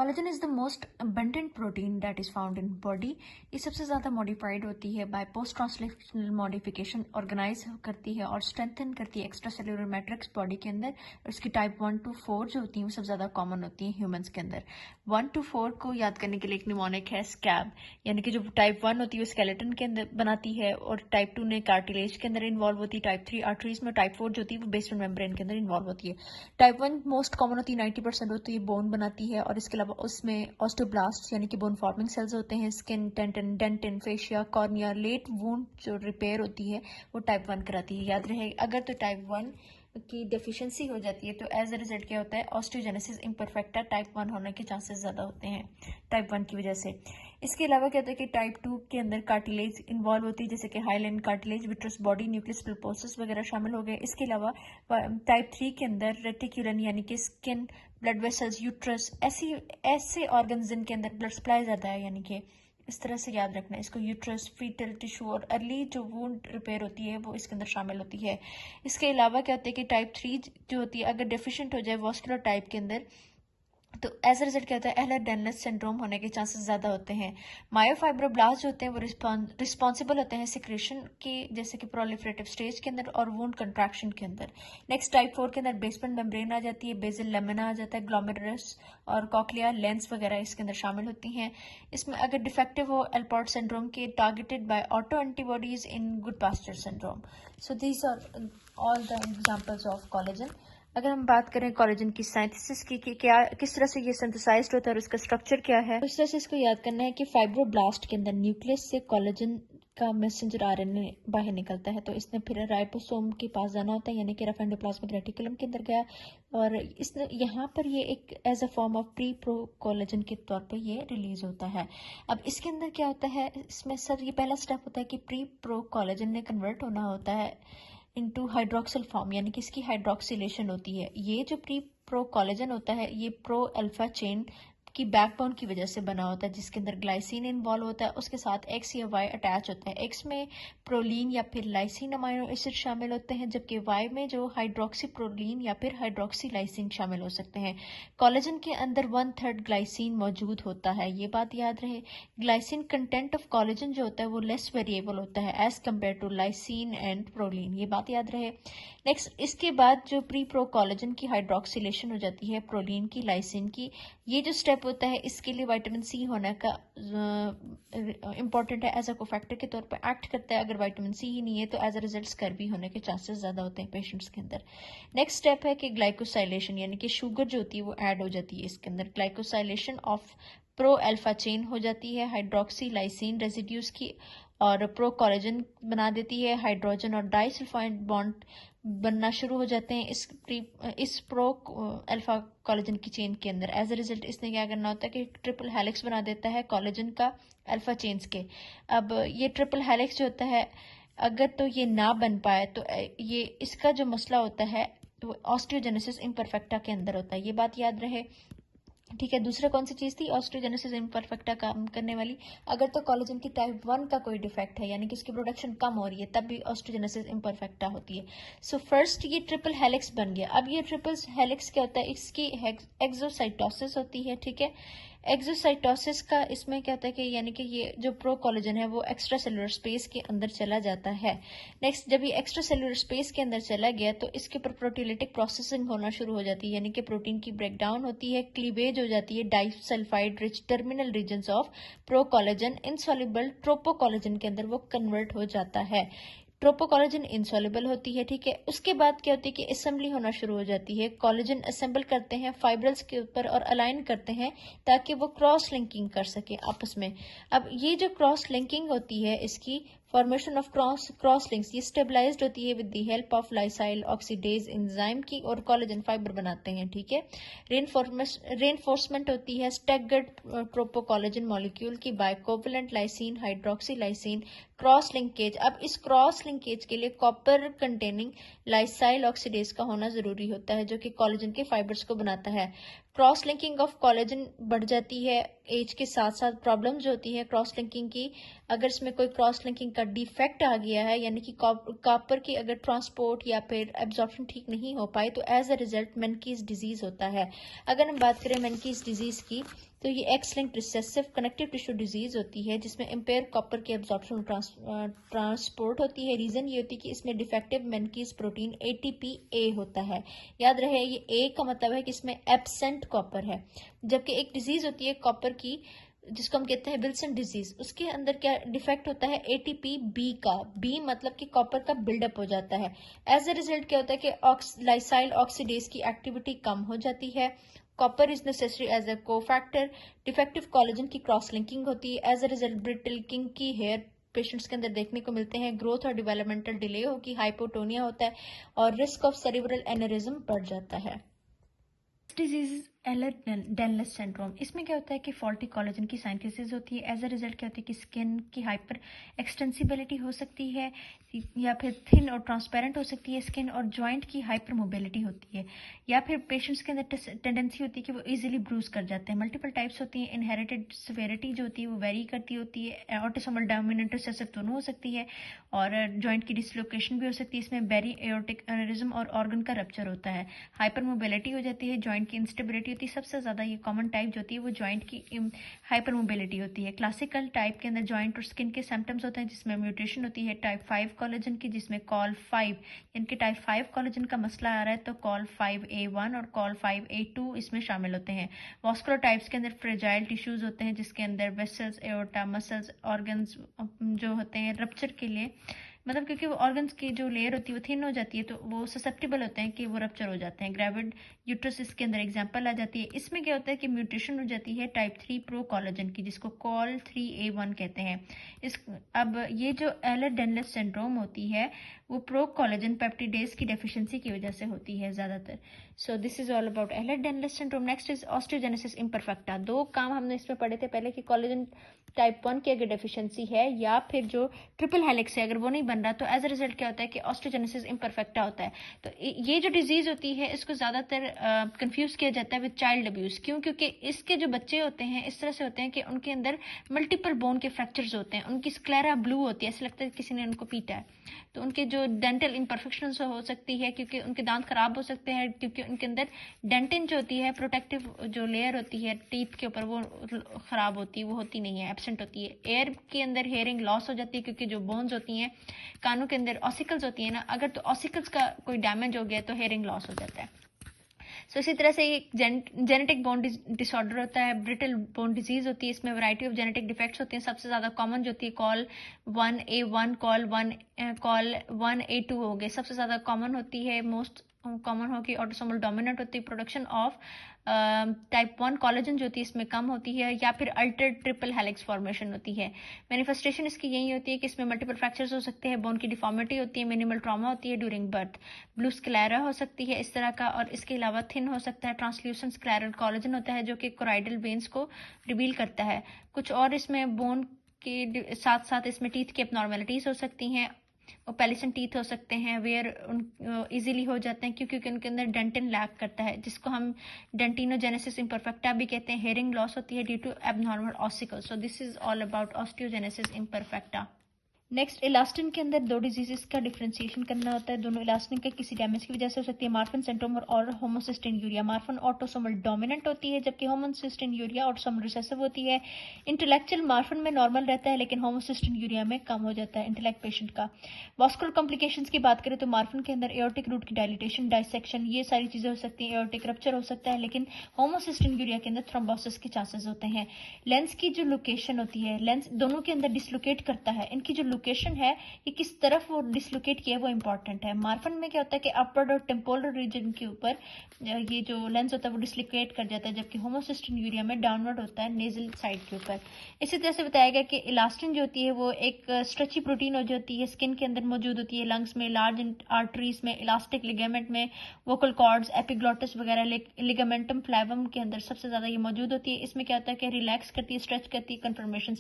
Collagen is the most abundant protein that is found in body. ये सबसे ज़्यादा modified होती है by post translational modification, organise करती है और स्ट्रेंथन करती है एक्स्ट्रा सेलुलर मैट्रिक्स बॉडी के अंदर। उसकी टाइप 1 to 4 जो होती हैं वो सबसे ज़्यादा कॉमन होती हैं ह्यूमंस के अंदर। 1 to 4 को याद करने के लिए एक निमोनिक है स्कैब, यानी कि जो टाइप 1 होती है वो स्केलेटन के अंदर बनाती है और टाइप 2 ने कार्टिलेज के अंदर इन्वॉल्व होती है, टाइप 3 आर्टरीज में, टाइप 4 जो होती है वो बेसमेंट मेम्ब्रेन के अंदर इन्वॉल्व होती है। टाइप 1 मोस्ट कॉमन होती है, 90% होती है, बोन बनाती है और इसके अलावा उसमें ऑस्टियोब्लास्ट यानी कि बोन फॉर्मिंग सेल्स होते हैं। Skin, tendon, dentin, fascia, cornea, late wound जो रिपेयर होती है वो टाइप 1 कराती है। याद रहे, अगर तो टाइप 1 की डेफिशिएंसी हो जाती है तो एज अ रिजल्ट क्या होता है, ऑस्टियोजेनेसिस इम्परफेक्टा टाइप 1 होने के चांसेस ज़्यादा होते हैं टाइप 1 की वजह से। इसके अलावा क्या होता है कि टाइप 2 के अंदर कार्टिलेज इन्वॉल्व होती है, जैसे कि hyaline cartilage, vitreous body, nucleus pulposus वगैरह शामिल हो गए। इसके अलावा टाइप 3 के अंदर रेटिक्यूलन यानी कि स्किन, ब्लड वेसल्स, यूट्रस, ऐसे ऑर्गन जिनके अंदर ब्लड सप्लाई ज़्यादा है, यानी कि इस तरह से याद रखना है इसको। यूट्रस, फीटल टिश्यू और अर्ली जो वुंड रिपेयर होती है वो इसके अंदर शामिल होती है। इसके अलावा क्या होता है कि टाइप 3 जो होती है अगर डेफिशिएंट हो जाए वास्कुलर टाइप के अंदर तो एज अ रिजल्ट क्या होता है, एहलर-डैनलेस सिंड्रोम होने के चांसेस ज़्यादा होते हैं। मायोफाइब्रोब्लास्ट जो होते हैं वो रिस्पॉन्सिबल होते हैं सिक्रेशन के, जैसे कि प्रोलिफरेटिव स्टेज के अंदर और वुंड कंट्रैक्शन के अंदर। नेक्स्ट टाइप 4 के अंदर बेसमेंट मेम्ब्रेन आ जाती है, बेसल लेमिना आ जाता है, ग्लोमेरुलस और कॉक्लिया, लेंस वगैरह इसके अंदर शामिल होती हैं। इसमें अगर डिफेक्टिव हो एल्पोर्ट सिंड्रोम के, targeted by auto antibodies in Goodpasture syndrome. So these are all the examples of collagen. अगर हम बात करें कोलेजन की साइंथिसिस की कि क्या किस तरह से ये सिंथेसाइज्ड होता है और इसका स्ट्रक्चर क्या है, तो इस तरह से इसको याद करना है कि फाइब्रोब्लास्ट के अंदर न्यूक्लियस से कोलेजन का मैसेंजर आरएनए बाहर निकलता है, तो इसने फिर राइबोसोम के पास जाना होता है, यानी कि रफ एंडोप्लाज्मिक रेटिकुलम के अंदर गया और इसने यहाँ पर ये एक as a form of pre pro collagen के तौर पे ये रिलीज होता है। अब इसके अंदर क्या होता है, इसमें सर ये पहला स्टेप होता है कि प्री प्रो कोलेजन ने कन्वर्ट होना होता है इनटू हाइड्रोक्सिल फॉर्म, यानी कि इसकी हाइड्रोक्सिलेशन होती है। ये जो प्री प्रो कोलेजन होता है ये प्रो अल्फा चेन की बैकबोन की वजह से बना होता है, जिसके अंदर ग्लाइसिन इन्वॉल्व होता है, उसके साथ एक्स या वाई अटैच होता है। एक्स में प्रोलीन या फिर लाइसिन अमाइनो एसिड शामिल होते हैं, जबकि वाई में जो हाइड्रोक्सी प्रोलीन या फिर हाइड्रोक्सी लाइसिन शामिल हो सकते हैं। कोलेजन के अंदर 1/3 ग्लाइसिन मौजूद होता है, ये बात याद रहे। ग्लाइसिन कंटेंट ऑफ कोलेजन जो होता है वो लेस वेरिएबल होता है as compare to lysine and proline, ये बात याद रहे। नेक्स्ट, इसके बाद जो प्री प्रो कोलेजन की हाइड्रोक्सिलेशन हो जाती है प्रोलीन की, लाइसिन की, ये जो स्टेप होता है इसके लिए विटामिन सी होने का इंपॉर्टेंट है, एज अ कोफैक्टर के तौर पे एक्ट करता है। अगर विटामिन सी ही नहीं है तो एज अ रिजल्ट स्कर्वी होने के चांसेस ज़्यादा होते हैं पेशेंट्स के अंदर। नेक्स्ट स्टेप है कि ग्लाइकोसाइलेशन, यानी कि शुगर जो होती है वो ऐड हो जाती है इसके अंदर। Glycosylation of pro alpha chain हो जाती है हाइड्रोक्सी लाइसिन रेजिड्यूज की और प्रो कोलेजन बना देती है। हाइड्रोजन और डाइसल्फाइड बॉन्ड बनना शुरू हो जाते हैं इस प्रो अल्फा कोलेजन की चेन के अंदर। एज अ रिजल्ट इसने क्या करना होता है कि ट्रिपल हेलिक्स बना देता है कोलेजन का अल्फा चेन्स के। अब ये ट्रिपल हेलिक्स जो होता है अगर तो ये ना बन पाए तो ये इसका जो मसला होता है वो ऑस्टियोजेनेसिस इम्परफेक्टा के अंदर होता है, ये बात याद रहे। ठीक है, दूसरा कौन सी चीज़ थी ऑस्टियोजेनेसिस इम्परफेक्टा काम करने वाली, अगर तो कोलेजन की टाइप 1 का कोई डिफेक्ट है यानी कि इसकी प्रोडक्शन कम हो रही है तब भी ऑस्टियोजेनेसिस इम्परफेक्टा होती है। सो फर्स्ट ये ट्रिपल हेलिक्स बन गया। अब ये ट्रिपल हेलिक्स क्या होता है, इसकी एक्सोसाइटोसिस होती है। ठीक है, एक्सोसाइटोसिस का इसमें क्या होता है कि यानी कि ये जो प्रो कोलेजन है वो एक्स्ट्रा सेलुलर स्पेस के अंदर चला जाता है। नेक्स्ट, जब ये एक्स्ट्रा सेलुलर स्पेस के अंदर चला गया तो इसके ऊपर प्रोटीलिटिक प्रोसेसिंग होना शुरू हो जाती है, यानी कि प्रोटीन की ब्रेकडाउन होती है, क्लीवेज हो जाती है disulphide rich terminal regions of pro collagen insoluble tropo collagen के अंदर वो कन्वर्ट हो जाता है। ट्रोपोकोलेजन इंसॉल्युबल होती है। ठीक है, उसके बाद क्या होती है कि असेंबली होना शुरू हो जाती है, कोलेजन असेंबल करते हैं फाइब्रल्स के ऊपर और अलाइन करते हैं ताकि वो क्रॉस लिंकिंग कर सके आपस में। अब ये जो क्रॉस लिंकिंग होती है इसकी फॉर्मेशन ऑफ क्रॉस लिंक्स ये स्टेबलाइज्ड होती है with the help of lysyl oxidase enzyme की और कोलेजन फाइबर बनाते हैं। ठीक है, रेनफोर्समेंट होती है स्टैगर्ड ट्रोपोकोलेजन मॉलिक्यूल की by covalent lysine hydroxy lysine cross linkage. अब इस क्रॉस लिंकेज के लिए कॉपर कंटेनिंग लाइसाइल ऑक्सीडेज का होना जरूरी होता है जो कि कोलेजन के फाइबर्स को बनाता है। क्रॉस लिंकिंग ऑफ कोलेजन बढ़ जाती है एज के साथ साथ। प्रॉब्लम जो होती है क्रॉस लिंकिंग की, अगर इसमें कोई क्रॉस लिंकिंग का डिफेक्ट आ गया है यानी कि कॉपर की अगर ट्रांसपोर्ट या फिर एब्जॉर्प्शन ठीक नहीं हो पाए तो एज अ रिजल्ट मेनकीज डिजीज होता है। अगर हम बात करें मेनकीज डिजीज की तो ये x linked recessive connective tissue disease होती है जिसमें इम्पेयर कॉपर की एब्जॉर्प्शन ट्रांसपोर्ट होती है। रीजन ये होती है कि इसमें डिफेक्टिव मेनकीज प्रोटीन ATPA होता है। याद रहे ये A का मतलब है कि इसमें एब्सेंट कॉपर है। जबकि एक डिजीज होती है कॉपर की जिसको हम कहते हैं विल्सन डिजीज, उसके अंदर क्या डिफेक्ट होता है ATPB का। B मतलब कि कॉपर का बिल्डअप हो जाता है। एज अ रिजल्ट क्या होता है कि लाइसाइल ऑक्सीडेज की एक्टिविटी कम हो जाती है। Copper is necessary as a cofactor. Defective collagen की क्रॉस लिंकिंग होती है। As a result brittle kinky hair patients के अंदर देखने को मिलते हैं। ग्रोथ और डेवलपमेंटल डिले होगी, हाइपोटोनिया होता है और रिस्क ऑफ सेरिब्रल एनेरिज्म बढ़ जाता है। डिजीज एलर-डेनलेस सिंड्रोम, इसमें क्या होता है कि फॉल्टी कोलेजन की सिंथेसिस होती है। एज अ रिजल्ट क्या होता है कि स्किन की हाइपर एक्सटेंसिबिलिटी हो सकती है या फिर थिन और ट्रांसपेरेंट हो सकती है स्किन, और जॉइंट की हाइपर मोबिलिटी होती है, या फिर पेशेंट्स के अंदर टेंडेंसी होती है कि वो इजीली ब्रूज कर जाते हैं। मल्टीपल टाइप्स होती हैं। इनहेरिटेड सिवियरिटी जो होती है वो वेरी करती होती है। ऑटोसोमल डोमिनेंट रिसेसिव दोनों हो सकती है और जॉइंट की डिसलोकेशन भी हो सकती है। इसमें बेरी एओर्टिक एनेरिज्म और ऑर्गन का रप्चर होता है। हाइपर मोबिलिटी हो जाती है, जॉइंट की इंस्टेबिलिटी होती है। सबसे ज़्यादा ये कॉमन टाइप जो होती है वो जॉइंट की हाइपर मोबिलिटी होती है। क्लासिकल टाइप के अंदर जॉइंट और स्किन के सिम्टम्स होते हैं जिसमें म्यूटेशन होती है टाइप 5 कोलेजन की, जिसमें कॉल 5 इनके टाइप 5 कोलेजन का मसला आ रहा है तो कॉल 5A1 और कॉल 5A2 इसमें शामिल होते हैं। वॉस्कुलर टाइप्स के अंदर फ्रेजाइल टिश्यूज होते हैं जिसके अंदर वेसल्स, एओर्टा, मसल्स, ऑर्गन्स जो होते हैं रप्चर के लिए, मतलब क्योंकि वो ऑर्गन्स की जो लेयर होती है वो थिन हो जाती है तो वो ससेप्टेबल होते हैं कि वो रप्चर हो जाते हैं। ग्रेविड यूट्रस इसके अंदर एग्जांपल आ जाती है। इसमें क्या होता है कि म्यूटेशन हो जाती है टाइप 3 प्रो कोलेजन की जिसको कॉल 3A1 कहते हैं। अब ये जो एलर-डेनलेस सिंड्रोम होती है वो प्रो कोलेजन पेप्टिडेज की डेफिशिएंसी की वजह से होती है ज़्यादातर। So this is all about Ehlers Danlos syndrome. Next is osteogenesis imperfecta. दो काम हमने इसमें पढ़े थे पहले कि कोलेजन टाइप 1 की अगर डेफिशिएंसी है या फिर जो ट्रिपल हेलिक्स है अगर वो नहीं बन रहा तो एज अ रिजल्ट क्या होता है कि ऑस्टियोजेनेसिस इम्परफेक्टा होता है। तो ये जो डिजीज होती है इसको ज़्यादातर कंफ्यूज किया जाता है विद चाइल्ड अब्यूज़। क्यों? क्योंकि इसके जो बच्चे होते हैं इस तरह से होते हैं कि उनके अंदर मल्टीपल बोन के फ्रैक्चर्स होते हैं, उनकी स्क्लेरा ब्लू होती है, ऐसा लगता है कि किसी ने उनको पीटा है। तो उनके जो डेंटल इम्परफेक्शंस हो सकती है क्योंकि उनके दांत खराब हो सकते हैं क्योंकि उनके अंदर डेंटिन जो होती है प्रोटेक्टिव जो लेयर होती है टीथ के ऊपर वो खराब होती है, वो होती नहीं है, एब्सेंट होती है। एयर के अंदर हेयरिंग लॉस हो जाती है क्योंकि जो बोन्स होती हैं कानों के अंदर ऑसिकल्स होती है ना, अगर तो ऑसिकल्स का कोई डैमेज हो गया तो हेयरिंग लॉस हो जाता है। सो इसी तरह से एक जेनेटिक बोन डिसऑर्डर होता है, ब्रिटल बोन डिजीज होती है। इसमें वैरायटी ऑफ जेनेटिक डिफेक्ट्स होते हैं। सबसे ज़्यादा कॉमन जो होती है कॉल 1A1, कॉल 1A2 हो गए। सबसे ज़्यादा कॉमन होती है, मोस्ट कॉमन होगी ऑटोसोमल डोमिनेंट होती है। प्रोडक्शन ऑफ टाइप 1 कोलेजन जो होती है इसमें कम होती है, या फिर अल्टर ट्रिपल हेलिक्स फॉर्मेशन होती है। मैनिफेस्टेशन इसकी यही होती है कि इसमें मल्टीपल फ्रैक्चर्स हो सकते हैं, बोन की डिफॉर्मिटी होती है, मिनिमल ट्रॉमा होती है ड्यूरिंग बर्थ, ब्लू स्क्लेरा हो सकती है इस तरह का, और इसके अलावा थिन हो सकता है, ट्रांसल्यूसेंट स्क्लेरल कोलेजन होता है जो कि कोराइडल वेन्स को रिवील करता है। कुछ और इसमें बोन के साथ साथ इसमें टीथ की एबनॉर्मेलिटीज हो सकती हैं, पेलिसन टीथ हो सकते हैं वेयर इजीली हो जाते हैं क्योंकि उनके अंदर डेंटिन लैक करता है जिसको हम डेंटिनोजेनेसिस इम्परफेक्टा भी कहते हैं। हेयरिंग लॉस होती है due to abnormal ossicle. So this is all about osteogenesis imperfecta. Next, elastin के अंदर दो डिजीजेस का डिफरेंशिएशन करना होता है। दोनों इलास्टिन के किसी डैमेज की वजह से हो सकती है, मार्फन सिंड्रोम और homocysteine urea. Marfan autosomal dominant होती है जबकि होमोसिस्टिन यूरिया ऑटोसोमल रिसेसिव होती है। इंटेलेक्चुअल मार्फन में नॉर्मल रहता है लेकिन होमोसिस्टिन यूरिया में कम हो जाता है इंटेलेक्ट पेशेंट का। वास्कुलर कॉम्प्लिकेशंस की बात करें तो मार्फन के अंदर एओर्टिक रूट की डायलिटेशन, डाइसेक्शन, ये सारी चीजें हो सकती हैं। एओर्टिक रप्चर हो सकता है, लेकिन होमोसिस्टिन यूरिया के अंदर थ्रोम्बोसिस के चांसेस होते हैं। लेंस की जो लोकेशन होती है, लेंस दोनों के अंदर डिसलोकेट करता है। इनकी जो लोकेशन है कि किस तरफ वो डिसलोकेट किया वो इंपॉर्टेंट है। मार्फन में क्या होता है कि अपवर्ड और टेम्पोरल रीजन के ऊपर ये जो लेंस होता है वो डिसलोकेट कर जाता है, जबकि होमोसिस्टिन यूरिया में डाउनवर्ड होता है नेजल साइड के ऊपर। इसी तरह से बताया गया कि इलास्टिन जो होती है वो एक स्ट्रेची प्रोटीन हो जाती है, स्किन के अंदर मौजूद होती है, लंग्स में, लार्ज आर्टरीज में, इलास्टिक लिगामेंट में, वोकल कॉर्ड्स, एपिग्लॉटिस वगैरह, लिगामेंटम फ्लैवम के अंदर सबसे ज्यादा ये मौजूद होती है। इसमें क्या होता है कि रिलैक्स करती है, स्ट्रेच करती है कन्फर्मेशन।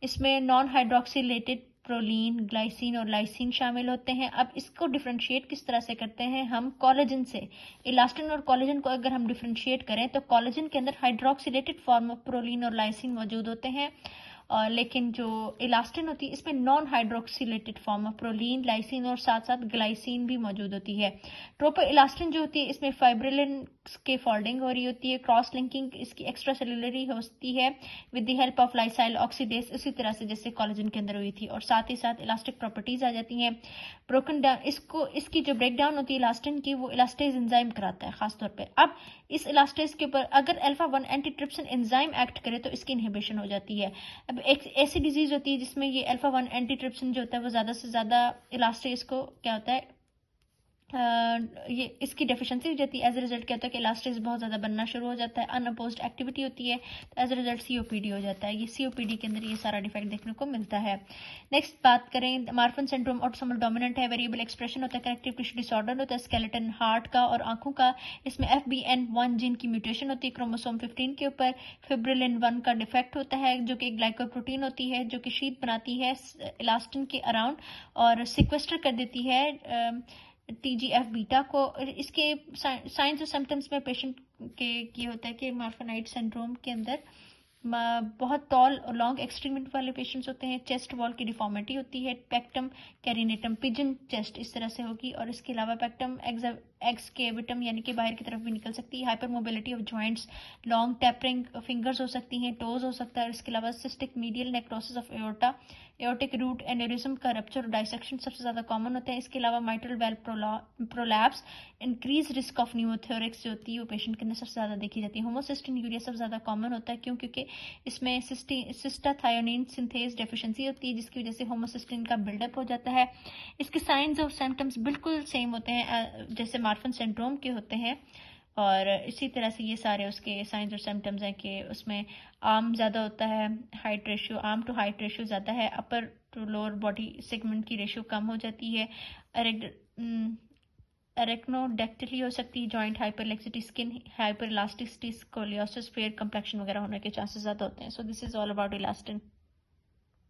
इसमें नॉन हाइड्रोक्सीलेटेड प्रोलीन, ग्लाइसिन और लाइसिन शामिल होते हैं। अब इसको डिफरेंशिएट किस तरह से करते हैं हम कोलेजन से। इलास्टिन और कोलेजन को अगर हम डिफरेंशिएट करें तो कोलेजन के अंदर हाइड्रोक्सिलेटेड फॉर्म ऑफ प्रोलीन और लाइसिन मौजूद होते हैं, लेकिन जो इलास्टिन होती है इसमें non hydroxylated form of proline, lysine और साथ साथ ग्लाइसिन भी मौजूद होती है। ट्रोपो इलास्टिन जो होती है इसमें फाइब्रिलिन के फोल्डिंग हो रही होती है, क्रॉस लिंकिंग इसकी एक्स्ट्रा सेलुलरी होती है with the help of lysyl oxidase, उसी तरह से जैसे कोलेजन के अंदर हुई थी, और साथ ही साथ इलास्टिक प्रॉपर्टीज आ जाती हैं। ब्रोकन डाउन इसकी जो ब्रेक डाउन होती है इलास्टिन की, वो इलास्टेज एंजाइम कराता है खासतौर पे। अब इस इलास्टेज के ऊपर अगर अल्फा 1 एंटीट्रिप्सिन एंजाइम एक्ट करे तो इसकी इनहिबिशन हो जाती है। अब एक ऐसी डिजीज होती है जिसमें ये अल्फा 1 एंटीट्रिप्सिन जो होता है वो ज़्यादा से ज़्यादा इलास्टेज को क्या होता है ये इसकी डेफिशिएंसी हो जाती है। एज ए रिजल्ट क्या होता है कि इलास्टेज बहुत ज़्यादा बनना शुरू हो जाता है, अनअपोज्ड एक्टिविटी होती है, तो एज ए रिजल्ट सीओपीडी हो जाता है। ये सीओपीडी के अंदर ये सारा डिफेक्ट देखने को मिलता है। नेक्स्ट बात करें, मार्फन सिंड्रोम ऑटोसोमल डोमिनेंट है, वेरिएबल एक्सप्रेशन होता है, कनेक्टिव टिश्यू डिसऑर्डर होता है, स्केलेटन हार्ट का और आंखों का। इसमें FBN1 जीन की म्यूटेशन होती है क्रोमोसोम 15 के ऊपर। फिब्रिलिन 1 का डिफेक्ट होता है जो कि एक ग्लाइकोप्रोटीन होती है जो कि शीट बनाती है इलास्टिन के अराउंड और सिक्वेस्टर कर देती है TGF बीटा को। इसके साइंस और सिम्टम्स में पेशेंट के ये होता है कि मार्फनाइट सिंड्रोम के अंदर बहुत टॉल और लॉन्ग एक्सट्रीमिटी वाले पेशेंट्स होते हैं, चेस्ट वॉल की डिफॉर्मिटी होती है, पेक्टम कैरिनेटम पिजन चेस्ट इस तरह से होगी, और इसके अलावा पेक्टम एक्सकेविटम यानी कि बाहर की तरफ भी निकल सकती है। Hyper mobility of joints, long tapering fingers हो सकती हैं, टोज हो सकता है, और इसके अलावा cystic medial necrosis of aorta, aortic root aneurysm का रप्चर और डाइसेक्शन सबसे ज़्यादा कॉमन होते हैं। इसके अलावा mitral valve prolapse, increase risk of pneumothorax जो होती है वो पेशेंट के अंदर सबसे ज़्यादा देखी जाती है। होमोसिस्टिन यूरिया सबसे ज़्यादा कॉमन होता है क्योंकि इसमें सिस्टाथायोनिन सिंथेज डेफिशिएंसी होती है जिसकी वजह से होमोसिस्टिन का बिल्डअप हो जाता है। इसके साइंस और सिम्टम्स बिल्कुल सेम होते हैं जैसे मार्फन सिंड्रोम के होते हैं, और इसी तरह से ये सारे उसके साइंस और सिम्टम्स हैं कि उसमें आर्म ज़्यादा होता है, height ratio arm to height ratio ज़्यादा है, upper to lower body segment की रेशियो कम हो जाती है, एरेक्नोडेक्टिली हो सकती है, joint hyperlaxity, skin hyper elasticity, scoliosis, fair complexion वगैरह होने के चांसेस ज़्यादा होते हैं। So this is all about elastin.